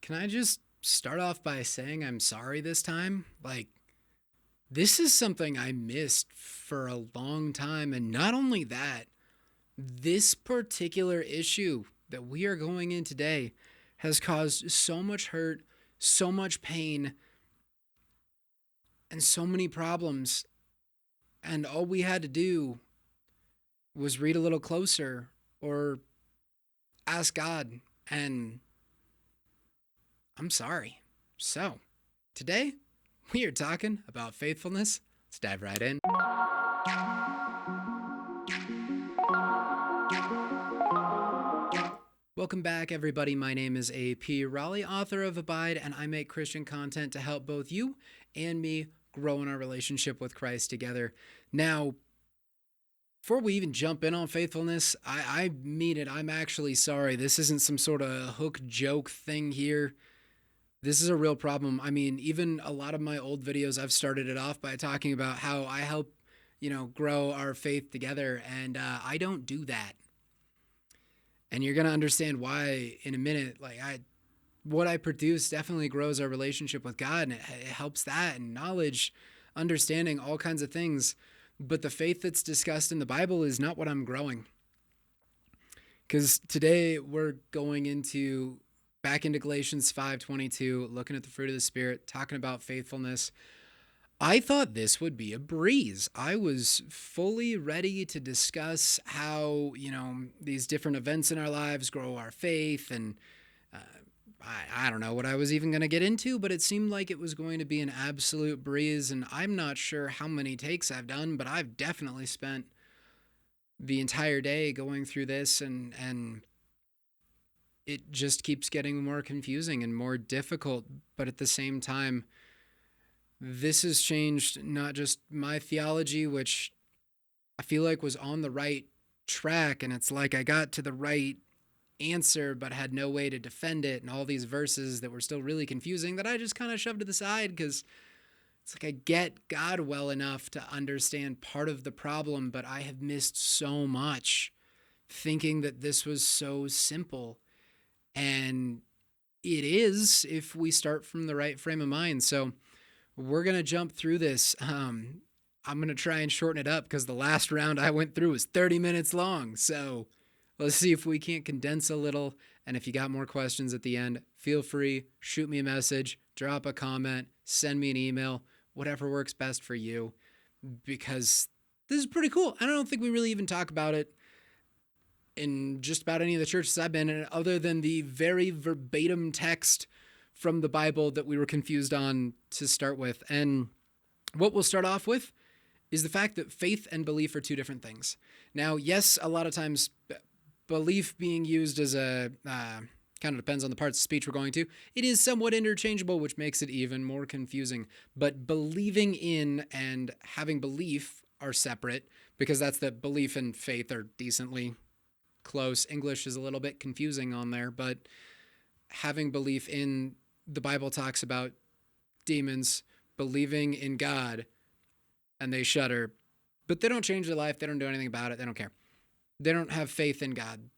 Can I just start off by saying I'm sorry this time? This is something I missed for a long time. And not only that, this particular issue that we are going in today has caused so much hurt, so much pain, and so many problems. And all we had to do was read a little closer or ask God. And I'm sorry. So, today, we are talking about faithfulness. Let's dive right in. Welcome back, everybody. My name is AP Raleigh, author of Abide, and I make Christian content to help both you and me grow in our relationship with Christ together. Now, before we even jump in on faithfulness, I mean it. I'm actually sorry. This isn't some sort of hook joke thing here. This is a real problem. I mean, even a lot of my old videos, I've started it off by talking about how I help, grow our faith together, and I don't do that. And you're gonna understand why in a minute. What I produce definitely grows our relationship with God, and it helps that, and knowledge, understanding, all kinds of things. But the faith that's discussed in the Bible is not what I'm growing. Because today we're going back into Galatians 5:22, looking at the fruit of the Spirit, talking about faithfulness. I thought this would be a breeze. I was fully ready to discuss how, these different events in our lives grow our faith. And I don't know what I was even going to get into, but it seemed like it was going to be an absolute breeze. And I'm not sure how many takes I've done, but I've definitely spent the entire day going through this, and it just keeps getting more confusing and more difficult. But at the same time, this has changed not just my theology, which I feel like was on the right track, and it's like I got to the right answer but had no way to defend it, and all these verses that were still really confusing that I just kind of shoved to the side because it's like I get God well enough to understand part of the problem, but I have missed so much thinking that this was so simple. And it is if we start from the right frame of mind. So we're going to jump through this. I'm going to try and shorten it up because the last round I went through was 30 minutes long. So let's see if we can't condense a little. And if you got more questions at the end, feel free, shoot me a message, drop a comment, send me an email, whatever works best for you, because this is pretty cool. I don't think we really even talk about it in just about any of the churches I've been in, other than the very verbatim text from the Bible that we were confused on to start with. And what we'll start off with is the fact that faith and belief are two different things. Now, yes, a lot of times belief being used as a kind of depends on the parts of speech we're going to. It is somewhat interchangeable, which makes it even more confusing. But believing in and having belief are separate, because that's the belief and faith are decently close. English is a little bit confusing on there, but having belief in, the Bible talks about demons believing in God and they shudder, but they don't change their life. They don't do anything about it. They don't care. They don't have faith in God.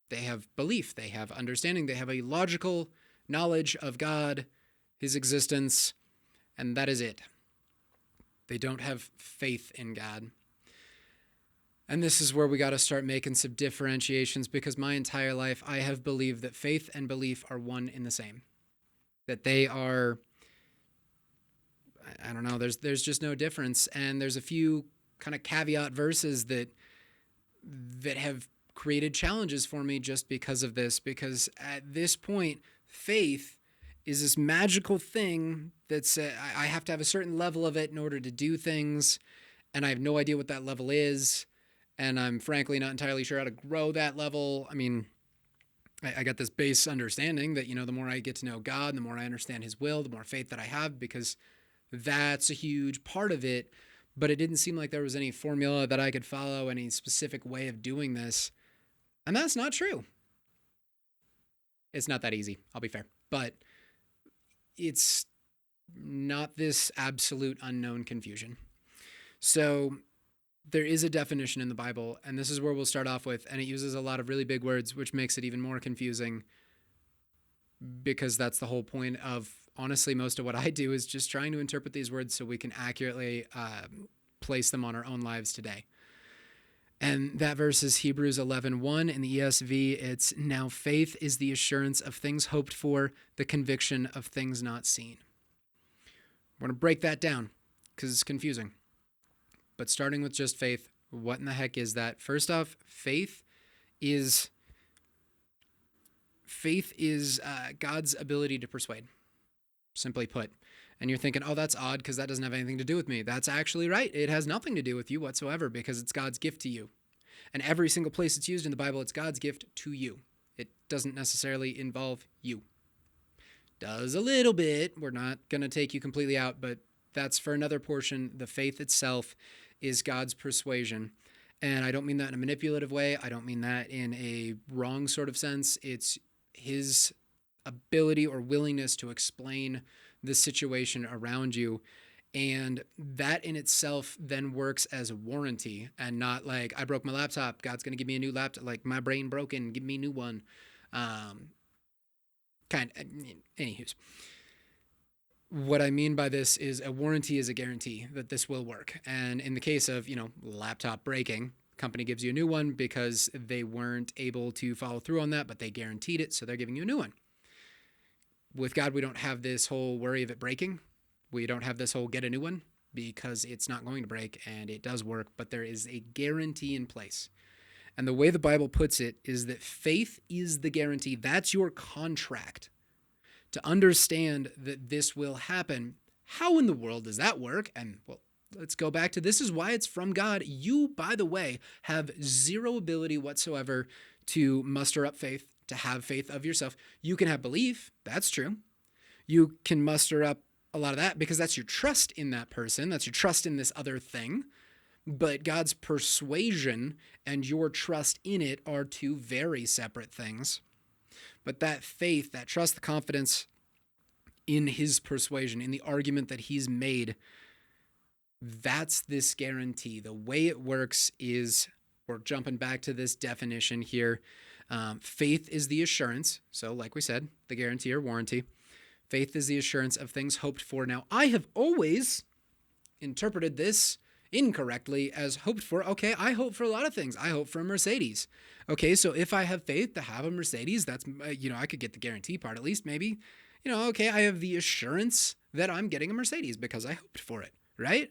They have belief. They have understanding. They have a logical knowledge of God, his existence, and that is it. They don't have faith in God. And this is where we got to start making some differentiations, because my entire life I have believed that faith and belief are one in the same. That they are, I don't know, there's just no difference. And there's a few kind of caveat verses that have created challenges for me just because of this. Because at this point, faith is this magical thing that's, I have to have a certain level of it in order to do things. And I have no idea what that level is. And I'm frankly not entirely sure how to grow that level. I mean, I got this base understanding that, the more I get to know God, the more I understand his will, the more faith that I have, because that's a huge part of it. But it didn't seem like there was any formula that I could follow, any specific way of doing this. And that's not true. It's not that easy, I'll be fair. But it's not this absolute unknown confusion. So there is a definition in the Bible, and this is where we'll start off with, and it uses a lot of really big words, which makes it even more confusing. because that's the whole point of, honestly, most of what I do is just trying to interpret these words so we can accurately place them on our own lives today. And that verse is Hebrews 11:1 in the ESV. It's, now faith is the assurance of things hoped for, the conviction of things not seen. We're going to break that down because it's confusing. But starting with just faith, what in the heck is that? First off, faith is God's ability to persuade, simply put. And you're thinking, oh, that's odd because that doesn't have anything to do with me. That's actually right. It has nothing to do with you whatsoever because it's God's gift to you. And every single place it's used in the Bible, it's God's gift to you. It doesn't necessarily involve you. Does a little bit. We're not going to take you completely out, but that's for another portion. The faith itself is God's persuasion. And I don't mean that in a manipulative way. I don't mean that in a wrong sort of sense. It's his ability or willingness to explain the situation around you. And that in itself then works as a warranty and not like, I broke my laptop, God's going to give me a new laptop, like my brain broken, give me a new one. Anywho's. What I mean by this is a warranty is a guarantee that this will work. And in the case of, laptop breaking, company gives you a new one because they weren't able to follow through on that, but they guaranteed it, so they're giving you a new one. With God, we don't have this whole worry of it breaking. We don't have this whole get a new one because it's not going to break and it does work, but there is a guarantee in place. And the way the Bible puts it is that faith is the guarantee. That's your contract to understand that this will happen. How in the world does that work? And well, let's go back to, this is why it's from God. You, by the way, have zero ability whatsoever to muster up faith, to have faith of yourself. You can have belief. That's true. You can muster up a lot of that because that's your trust in that person. That's your trust in this other thing. But God's persuasion and your trust in it are two very separate things. But that faith, that trust, the confidence in his persuasion, in the argument that he's made, that's this guarantee. The way it works is, we're jumping back to this definition here. Faith is the assurance. So like we said, the guarantee or warranty. Faith is the assurance of things hoped for. Now, I have always interpreted this incorrectly as hoped for. Okay, I hope for a lot of things. I hope for a Mercedes. Okay, so if I have faith to have a Mercedes, that's, I could get the guarantee part at least, maybe. Okay, I have the assurance that I'm getting a Mercedes because I hoped for it, right?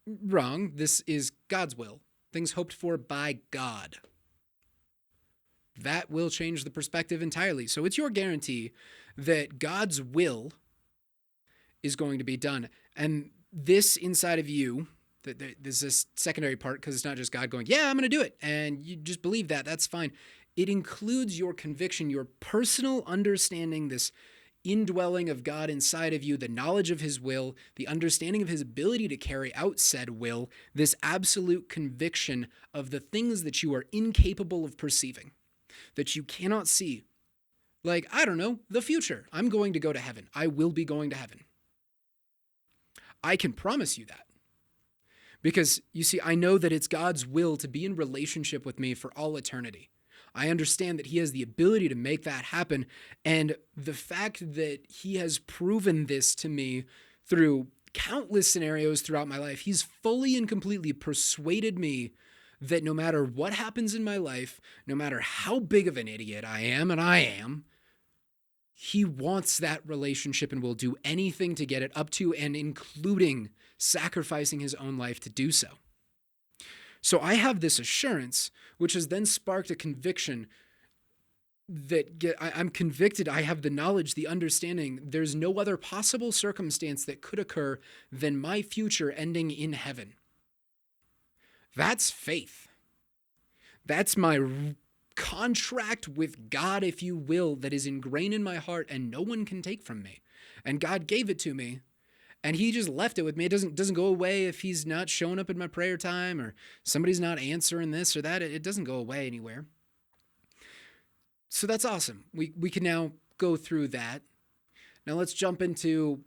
Wrong. This is God's will. Things hoped for by God. That will change the perspective entirely. So it's your guarantee that God's will is going to be done. And this inside of you, there's this secondary part because it's not just God going, yeah, I'm going to do it. And you just believe that. That's fine. It includes your conviction, your personal understanding, this indwelling of God inside of you, the knowledge of his will, the understanding of his ability to carry out said will, this absolute conviction of the things that you are incapable of perceiving, that you cannot see. Like, I don't know, the future. I'm going to go to heaven. I will be going to heaven. I can promise you that. Because, you see, I know that it's God's will to be in relationship with me for all eternity. I understand that he has the ability to make that happen. And the fact that he has proven this to me through countless scenarios throughout my life, he's fully and completely persuaded me that no matter what happens in my life, no matter how big of an idiot I am, and I am, he wants that relationship and will do anything to get it up to and including sacrificing his own life to do so. So I have this assurance, which has then sparked a conviction that I'm convicted. I have the knowledge, the understanding. There's no other possible circumstance that could occur than my future ending in heaven. That's faith. That's my contract with God, if you will, that is ingrained in my heart and no one can take from me. And God gave it to me. And he just left it with me. It doesn't go away if he's not showing up in my prayer time or somebody's not answering this or that. It doesn't go away anywhere. So that's awesome. We can now go through that. Now let's jump into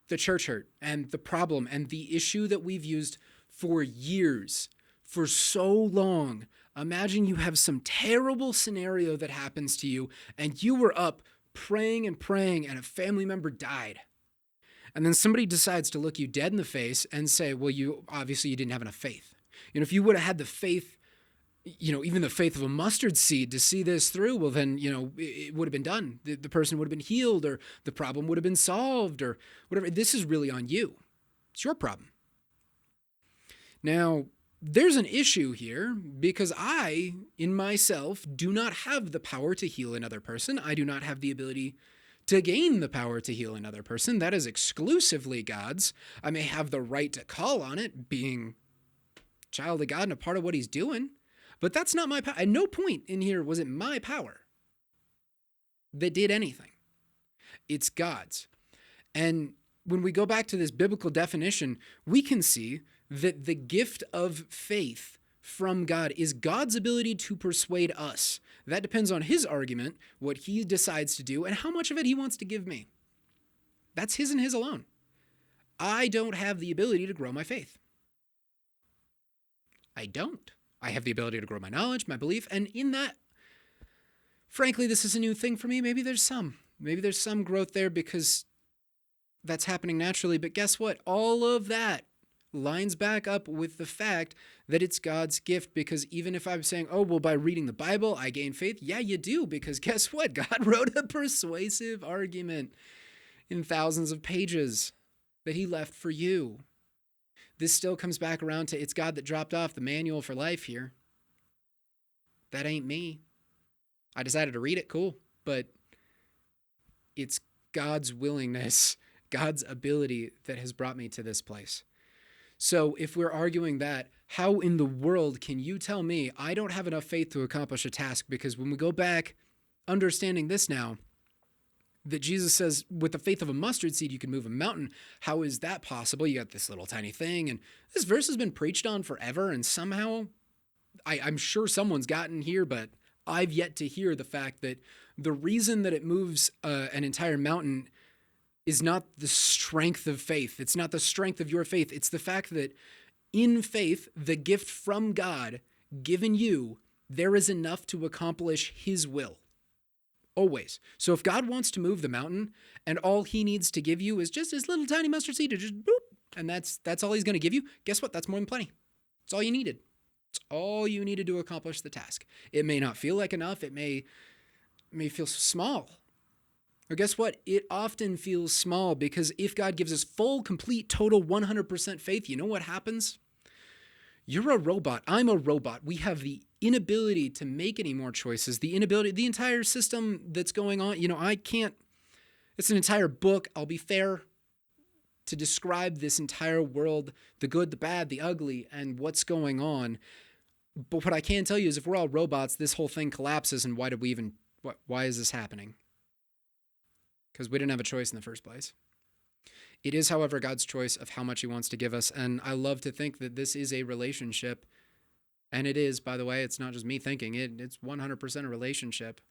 the church hurt and the problem and the issue that we've used for years, for so long. Imagine you have some terrible scenario that happens to you and you were up praying and praying, and a family member died. And then somebody decides to look you dead in the face and say, well, you didn't have enough faith. If you would have had the faith, even the faith of a mustard seed to see this through, well, then, it would have been done. The person would have been healed, or the problem would have been solved, or whatever. This is really on you. It's your problem. Now, there's an issue here because I, in myself, do not have the power to heal another person. I do not have the ability to gain the power to heal another person. That is exclusively God's. I may have the right to call on it, being a child of God and a part of what he's doing, but that's not my power. At no point in here was it my power that did anything. It's God's. And when we go back to this biblical definition, we can see that the gift of faith from God is God's ability to persuade us. That depends on his argument, what he decides to do, and how much of it he wants to give me. That's his and his alone. I don't have the ability to grow my faith. I don't. I have the ability to grow my knowledge, my belief, and in that, frankly, this is a new thing for me. Maybe there's some growth there because that's happening naturally. But guess what? All of that lines back up with the fact that it's God's gift, because even if I'm saying, oh, well, by reading the Bible, I gain faith. Yeah, you do, because guess what? God wrote a persuasive argument in thousands of pages that he left for you. This still comes back around to it's God that dropped off the manual for life here. That ain't me. I decided to read it, cool, but it's God's willingness, God's ability that has brought me to this place. So if we're arguing that, how in the world can you tell me I don't have enough faith to accomplish a task? Because when we go back, understanding this now, that Jesus says with the faith of a mustard seed, you can move a mountain. How is that possible? You got this little tiny thing, and this verse has been preached on forever, and somehow, I'm sure someone's gotten here, but I've yet to hear the fact that the reason that it moves an entire mountain is not the strength of faith. It's not the strength of your faith. It's the fact that in faith, the gift from God given you, there is enough to accomplish his will. Always. So if God wants to move the mountain and all he needs to give you is just his little tiny mustard seed to just boop, and that's all he's going to give you, guess what? That's more than plenty. It's all you needed. It's all you needed to accomplish the task. It may not feel like enough. It may feel small. Or guess what? It often feels small because if God gives us full, complete, total, 100% faith, you know what happens? You're a robot. I'm a robot. We have the inability to make any more choices, the entire system that's going on. I can't, it's an entire book. I'll be fair to describe this entire world, the good, the bad, the ugly, and what's going on. But what I can tell you is if we're all robots, this whole thing collapses. And why is this happening? Because we didn't have a choice in the first place. It is, however, God's choice of how much he wants to give us. And I love to think that this is a relationship. And it is, by the way, it's not just me thinking it. It's 100% a relationship,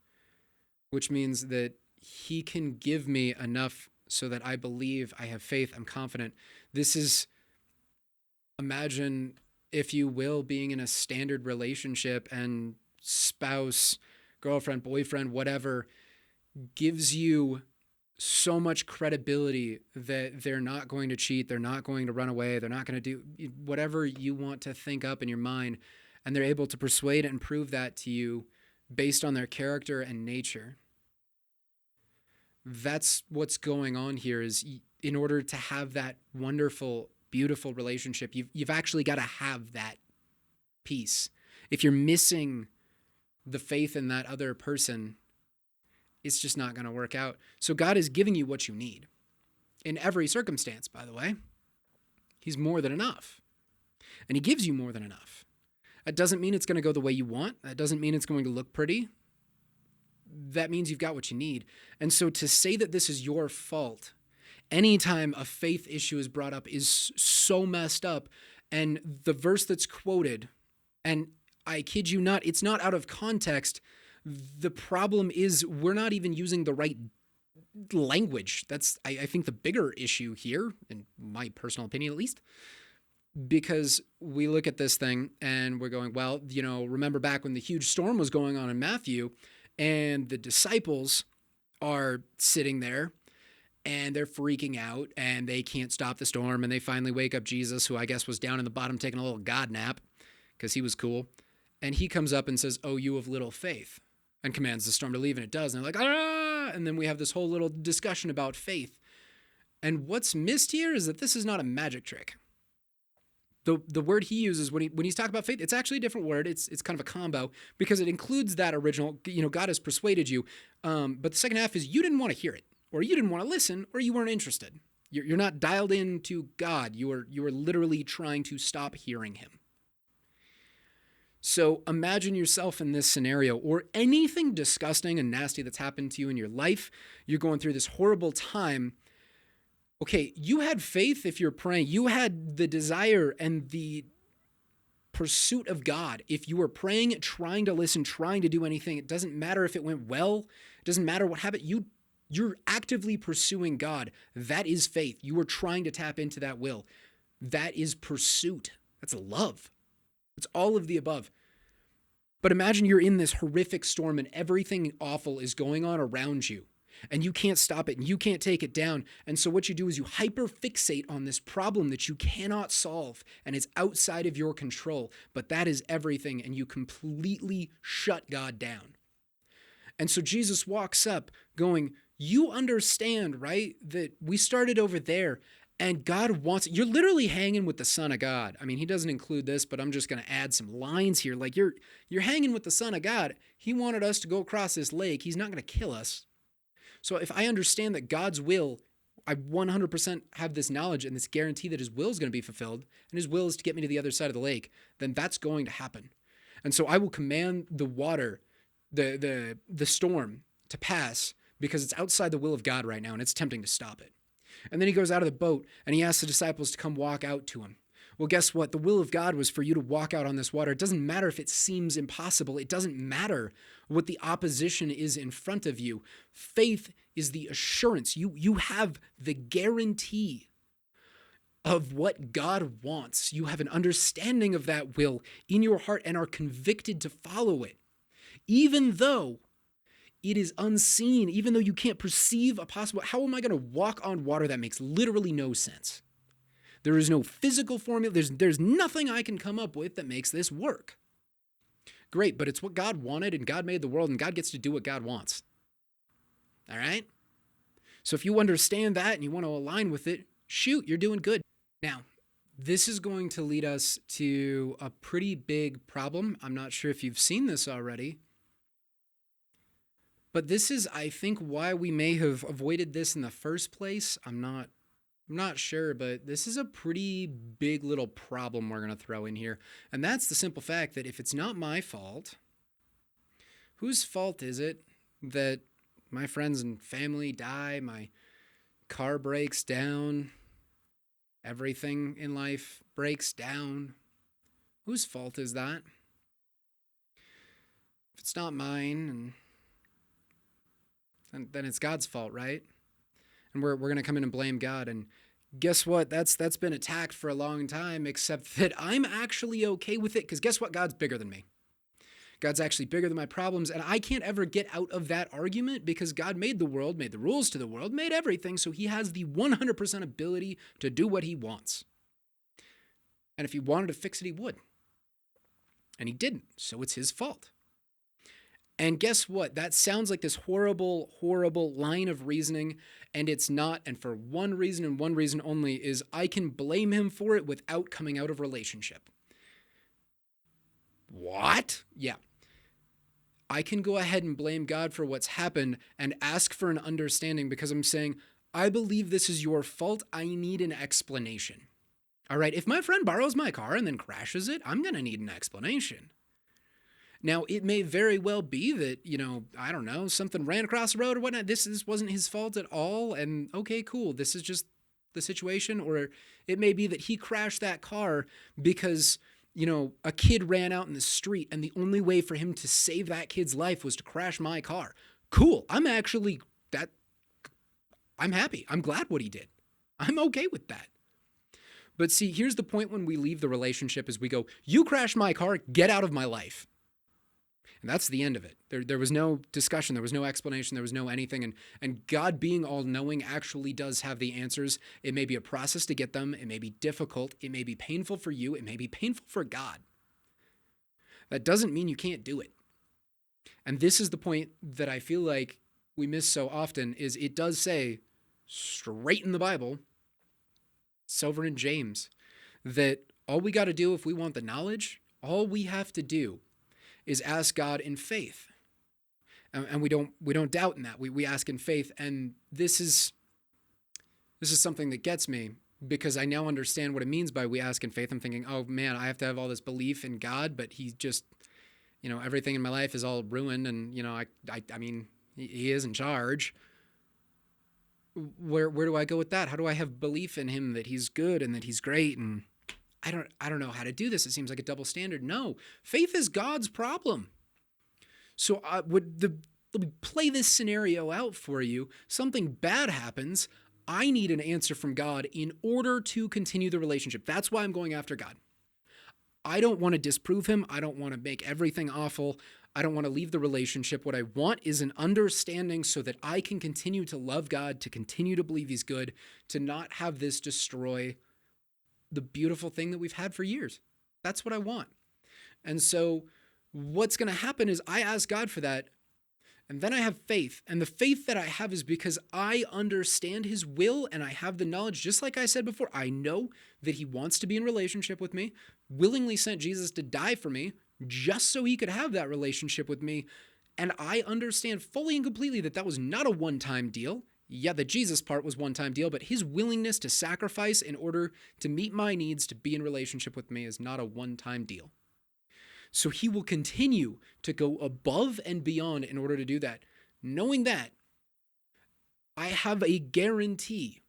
which means that he can give me enough so that I believe, I have faith, I'm confident. This is, imagine, if you will, being in a standard relationship and spouse, girlfriend, boyfriend, whatever, gives you so much credibility that they're not going to cheat, they're not going to run away, they're not going to do whatever you want to think up in your mind, and they're able to persuade and prove that to you based on their character and nature. That's what's going on here. Is in order to have that wonderful, beautiful relationship, you've actually got to have that piece. If you're missing the faith in that other person, it's just not going to work out. So God is giving you what you need. In every circumstance, by the way. He's more than enough. And he gives you more than enough. That doesn't mean it's going to go the way you want. That doesn't mean it's going to look pretty. That means you've got what you need. And so to say that this is your fault anytime a faith issue is brought up is so messed up. And the verse that's quoted, and I kid you not, it's not out of context. The problem is we're not even using the right language. That's, I think, the bigger issue here, in my personal opinion at least, because we look at this thing and we're going, well, remember back when the huge storm was going on in Matthew and the disciples are sitting there and they're freaking out and they can't stop the storm. And they finally wake up Jesus, who I guess was down in the bottom taking a little God nap because he was cool. And he comes up and says, "Oh, you of little faith," and commands the storm to leave. And it does. And they're like, "Ah!" And then we have this whole little discussion about faith. And what's missed here is that this is not a magic trick. The word he uses when he's talking about faith, it's actually a different word. It's kind of a combo because it includes that original, God has persuaded you. But the second half is you didn't want to hear it, or you didn't want to listen, or you weren't interested. You're not dialed into God. You are literally trying to stop hearing him. So imagine yourself in this scenario, or anything disgusting and nasty that's happened to you in your life. You're going through this horrible time. Okay, you had faith if you're praying. You had the desire and the pursuit of God. If you were praying, trying to listen, trying to do anything, it doesn't matter if it went well. It doesn't matter what happened. You're actively pursuing God. That is faith. You are trying to tap into that will. That is pursuit. That's love. It's all of the above. But imagine you're in this horrific storm and everything awful is going on around you. And you can't stop it and you can't take it down. And so what you do is you hyper-fixate on this problem that you cannot solve and it's outside of your control. But that is everything, and you completely shut God down. And so Jesus walks up going, you understand, right, that we started over there and God wants it. You're literally hanging with the Son of God. I mean, he doesn't include this, but I'm just going to add some lines here. Like you're hanging with the Son of God. He wanted us to go across this lake. He's not going to kill us. So if I understand that God's will, I 100% have this knowledge and this guarantee that his will is going to be fulfilled, and his will is to get me to the other side of the lake, then that's going to happen. And so I will command the water, the storm to pass because it's outside the will of God right now and it's tempting to stop it. And then he goes out of the boat and he asks the disciples to come walk out to him. Well, guess what? The will of God was for you to walk out on this water. It doesn't matter if it seems impossible. It doesn't matter what the opposition is in front of you. Faith is the assurance. You have the guarantee of what God wants. You have an understanding of that will in your heart and are convicted to follow it. Even though it is unseen, even though you can't perceive a possible, how am I going to walk on water that makes literally no sense? There is no physical formula. There's nothing I can come up with that makes this work. Great, but it's what God wanted, and God made the world, and God gets to do what God wants. All right? So if you understand that and you want to align with it, shoot, you're doing good. Now, this is going to lead us to a pretty big problem. I'm not sure if you've seen this already, but this is, I think, why we may have avoided this in the first place. I'm not sure, but this is a pretty big little problem we're going to throw in here. And that's the simple fact that if it's not my fault, whose fault is it that my friends and family die, my car breaks down, everything in life breaks down? Whose fault is that? If it's not mine, then it's God's fault, right? And we're going to come in and blame God. And guess what? That's been attacked for a long time, except that I'm actually okay with it because guess what? God's bigger than me. God's actually bigger than my problems, and I can't ever get out of that argument because God made the world, made the rules to the world, made everything, so he has the 100% ability to do what he wants. And if he wanted to fix it, he would. And he didn't, so it's his fault. And guess what? That sounds like this horrible, horrible line of reasoning, and it's not. And for one reason and one reason only is I can blame him for it without coming out of relationship. What? Yeah. I can go ahead and blame God for what's happened and ask for an understanding because I'm saying, I believe this is your fault. I need an explanation. All right. If my friend borrows my car and then crashes it, I'm going to need an explanation. Now, it may very well be that, I don't know, something ran across the road or whatnot. This wasn't his fault at all. And okay, cool. This is just the situation. Or it may be that he crashed that car because, a kid ran out in the street and the only way for him to save that kid's life was to crash my car. Cool. I'm happy. I'm glad what he did. I'm okay with that. But see, here's the point when we leave the relationship is we go, you crashed my car, get out of my life. And that's the end of it. There was no discussion. There was no explanation. There was no anything. And God being all-knowing actually does have the answers. It may be a process to get them. It may be difficult. It may be painful for you. It may be painful for God. That doesn't mean you can't do it. And this is the point that I feel like we miss so often, is it does say straight in the Bible, it's over in James, that all we got to do if we want the knowledge, all we have to do is ask God in faith. And we don't doubt in that. We ask in faith. And this is something that gets me, because I now understand what it means by we ask in faith. I'm thinking, oh man, I have to have all this belief in God, but he just, everything in my life is all ruined. And, I mean, he is in charge. Where do I go with that? How do I have belief in him that he's good and that he's great? And I don't know how to do this. It seems like a double standard. No, faith is God's problem. So let me play this scenario out for you. Something bad happens. I need an answer from God in order to continue the relationship. That's why I'm going after God. I don't want to disprove him. I don't want to make everything awful. I don't want to leave the relationship. What I want is an understanding so that I can continue to love God, to continue to believe he's good, to not have this destroy the beautiful thing that we've had for years. That's what I want. And so what's going to happen is I ask God for that, and then I have faith. And the faith that I have is because I understand his will, and I have the knowledge, just like I said before. I know that he wants to be in relationship with me, willingly sent Jesus to die for me, just so he could have that relationship with me. And I understand fully and completely that that was not a one-time deal. Yeah, the Jesus part was one-time deal, but his willingness to sacrifice in order to meet my needs, to be in relationship with me, is not a one-time deal. So he will continue to go above and beyond in order to do that. Knowing that, I have a guarantee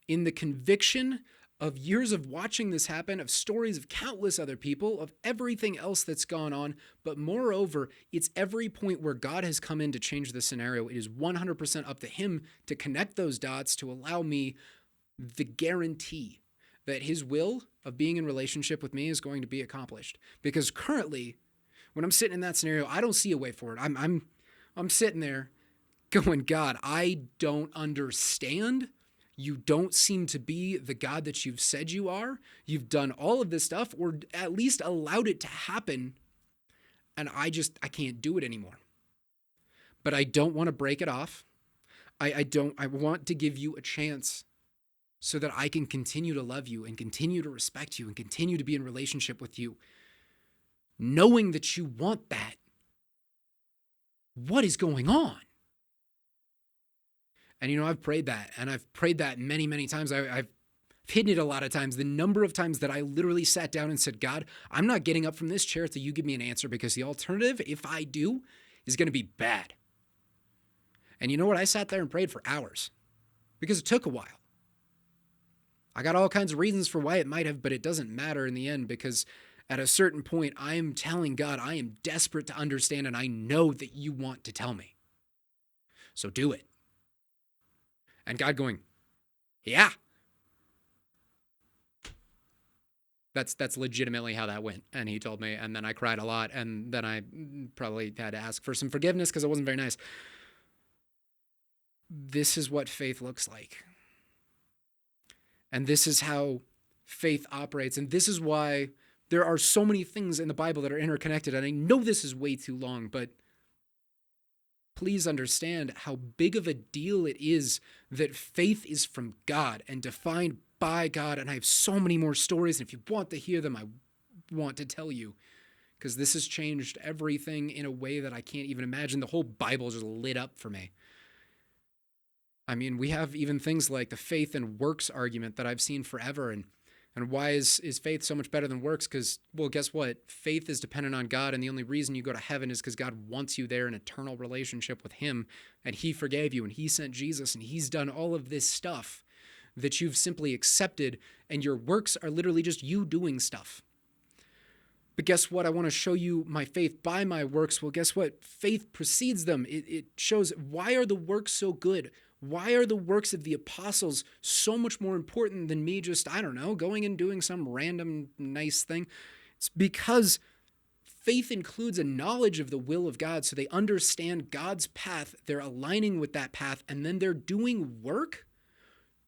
in the conviction of years of watching this happen, of stories of countless other people, of everything else that's gone on. But moreover, it's every point where God has come in to change the scenario. It is 100% up to him to connect those dots, to allow me the guarantee that his will of being in relationship with me is going to be accomplished. Because currently, when I'm sitting in that scenario, I don't see a way forward. I'm sitting there going, God, I don't understand. You don't seem to be the God that you've said you are. You've done all of this stuff, or at least allowed it to happen. And I can't do it anymore. But I don't want to break it off. I want to give you a chance so that I can continue to love you and continue to respect you and continue to be in relationship with you, knowing that you want that. What is going on? And I've prayed that, and I've prayed that many, many times. I've hidden it a lot of times. The number of times that I literally sat down and said, God, I'm not getting up from this chair till you give me an answer, because the alternative, if I do, is going to be bad. And you know what? I sat there and prayed for hours, because it took a while. I got all kinds of reasons for why it might have, but it doesn't matter in the end, because at a certain point, I am telling God, I am desperate to understand, and I know that you want to tell me. So do it. And God going, yeah. That's legitimately how that went. And he told me, and then I cried a lot, and then I probably had to ask for some forgiveness because it wasn't very nice. This is what faith looks like. And this is how faith operates. And this is why there are so many things in the Bible that are interconnected. And I know this is way too long, but please understand how big of a deal it is that faith is from God and defined by God. And I have so many more stories. And if you want to hear them, I want to tell you, because this has changed everything in a way that I can't even imagine. The whole Bible just lit up for me. I mean, we have even things like the faith and works argument that I've seen forever. And why is faith so much better than works? Because, well, guess what? Faith is dependent on God, and the only reason you go to heaven is because God wants you there in eternal relationship with him, and he forgave you, and he sent Jesus, and he's done all of this stuff that you've simply accepted, and your works are literally just you doing stuff. But guess what? I want to show you my faith by my works. Well, guess what? Faith precedes them. It shows, why are the works so good? Why are the works of the apostles so much more important than me just, going and doing some random nice thing? It's because Faith includes a knowledge of the will of God, so they understand God's path, they're aligning with that path, and then they're doing work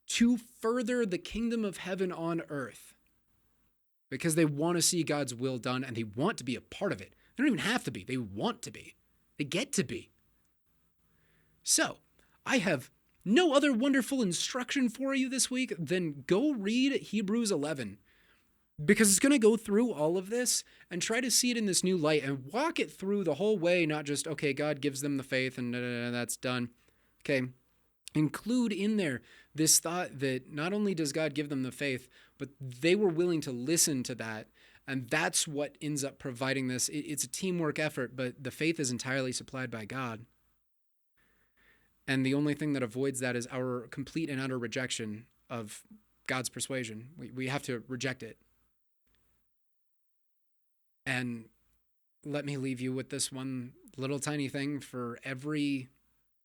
to further the kingdom of heaven on earth because they want to see God's will done and they want to be a part of it. They don't even have to be. They want to be. They get to be. So, I have no other wonderful instruction for you this week than go read Hebrews 11 because it's going to go through all of this and try to see it in this new light and walk it through the whole way, not just, okay, God gives them the faith and that's done. Okay, include in there this thought that not only does God give them the faith, but they were willing to listen to that. And that's what ends up providing this. It's a teamwork effort, but the faith is entirely supplied by God. And the only thing that avoids that is our complete and utter rejection of God's persuasion. We have to reject it. And let me leave you with this one little tiny thing for every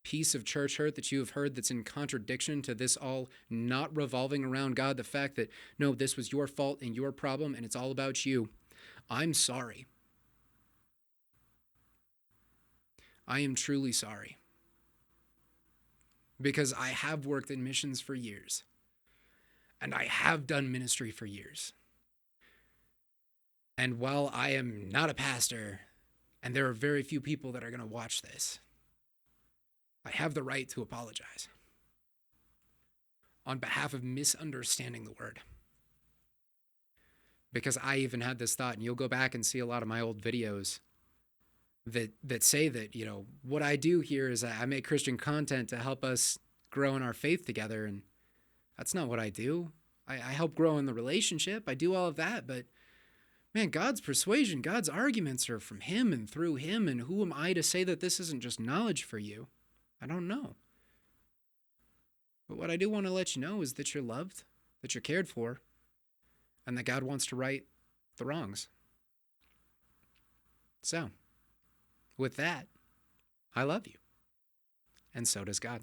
piece of church hurt that you have heard that's in contradiction to this all not revolving around God, the fact that, no, this was your fault and your problem and it's all about you. I'm sorry. I am truly sorry. Because I have worked in missions for years. And I have done ministry for years. And while I am not a pastor, and there are very few people that are going to watch this, I have the right to apologize on behalf of misunderstanding the word. Because I even had this thought, and you'll go back and see a lot of my old videos that say that, you know, what I do here is I make Christian content to help us grow in our faith together. And that's not what I do. I help grow in the relationship. I do all of that. But man, God's persuasion, God's arguments are from him and through him. And who am I to say that this isn't just knowledge for you? I don't know. But what I do want to let you know is that you're loved, that you're cared for, and that God wants to right the wrongs. So, with that, I love you. And so does God.